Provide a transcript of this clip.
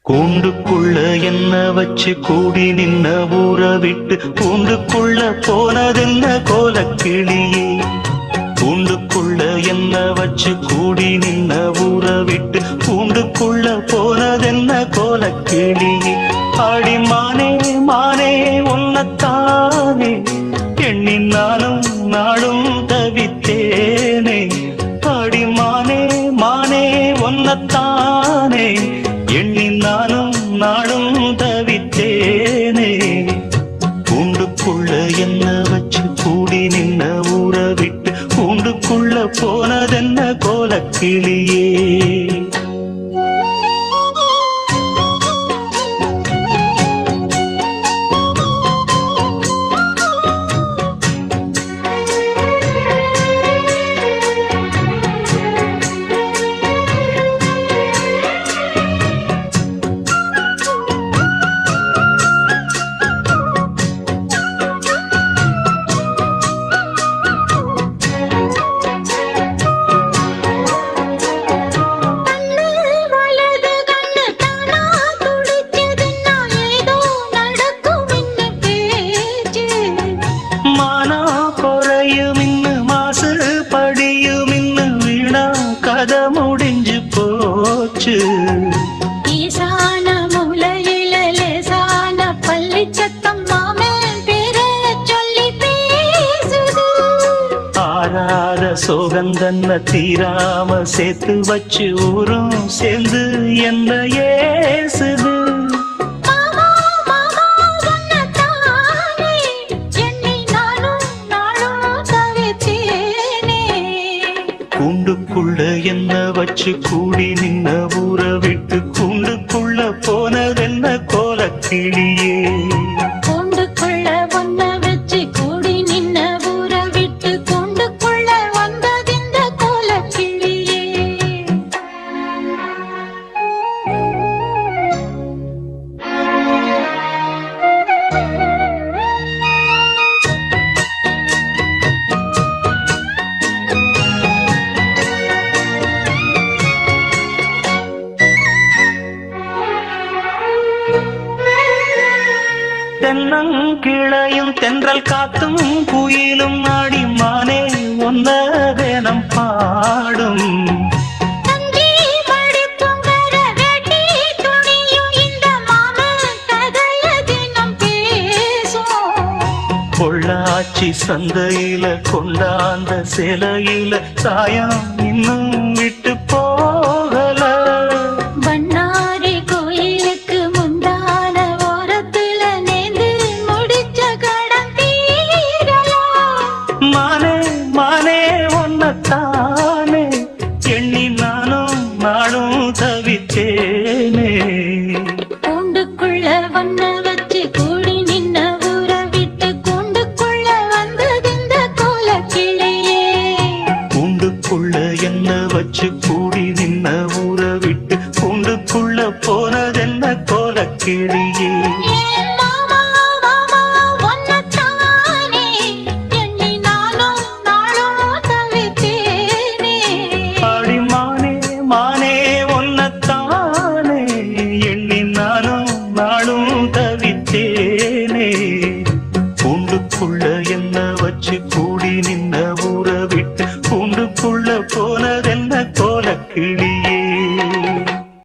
கூண்டுக்குள்ள என்ன வச்சு கூடி நின்ன ஊற விட்டு கூண்டுக்குள்ள போனதென்ன கோலக்கிளியே. கூண்டுக்குள்ள என்ன வச்சு கூடி நின்ன ஊற விட்டு கூண்டுக்குள்ள போனதென்ன கோலக்கிளியே. ஆடி மானே மானே உன்னத்தானே எண்ணி நானும் நாளும் தவித்தேனே. ஆடி மானே மானே உன்னத்தானே எண்ணி நானும் நாளும் தவித்தேனே. கூண்டுக்குள்ள என்ன வச்சு கூடி நின்ன ஊற விட்டு கூண்டுக்குள்ள போனதென்ன கோலக்கிளியே. முடிஞ்சு போச்சு ஈசான மூலையில லேசான பள்ளி சத்தம் மாமன் பேர சொல்லி பேசுது. ஆறாத சோகந்தன்ன தீராம சேர்த்து வச்சு ஊரும் சேர்ந்து என்ன ஏசுது. கூண்டுக்குள்ள என்ன வச்சு கூடி நின்ன ஊற விட்டு கூண்டுக்குள்ள போனதென்ன கோலக்கிளியே. கூண்டுக்குள்ள ஒன்ன வச்சு கூடி நின்ன ஊற விட்டு கூண்டுக்குள்ள வந்ததிந்த கோலக்கிளியே. தென்னங்கிளையும் தென்றல் காத்தும் குயிலும் ஆடி மானே ஒன்ன தினம் பாடும். பொள்ளாச்சி சந்தையில கொண்டாந்த சிலையில சாயம் இன்னும் விட்டு போகல. பண்ணாரி கோயிலுக்கு முந்தான ஓரத்துல நேர்ந்து முடிச்ச கடன் தீரலாம். மானே மானே ஒன்னத்தானே எண்ணி நானும் நாளும் தவித்தேனே. கூண்டுக்குள்ள ஒன்ன வச்சு கூடி நின்ன ஊற விட்டு கூண்டுக்குள்ள வந்ததிந்த கோலக்கிளியே. கூண்டுக்குள்ள என்ன வச்சு கூடி நின்ன ஊற விட்டு கூண்டுக்குள்ள போனதென்ன கோலக்கிளியே. ஆடி மானே மானே ஒன்னத்தானே எண்ணி நானும் நாளும் தவித்தேனே. கூண்டுக்குள்ள என்ன வச்சு கூடி நின்ன ஊற விட்டு கூண்டுக்குள்ள போனதென்ன கோலக்கிளி.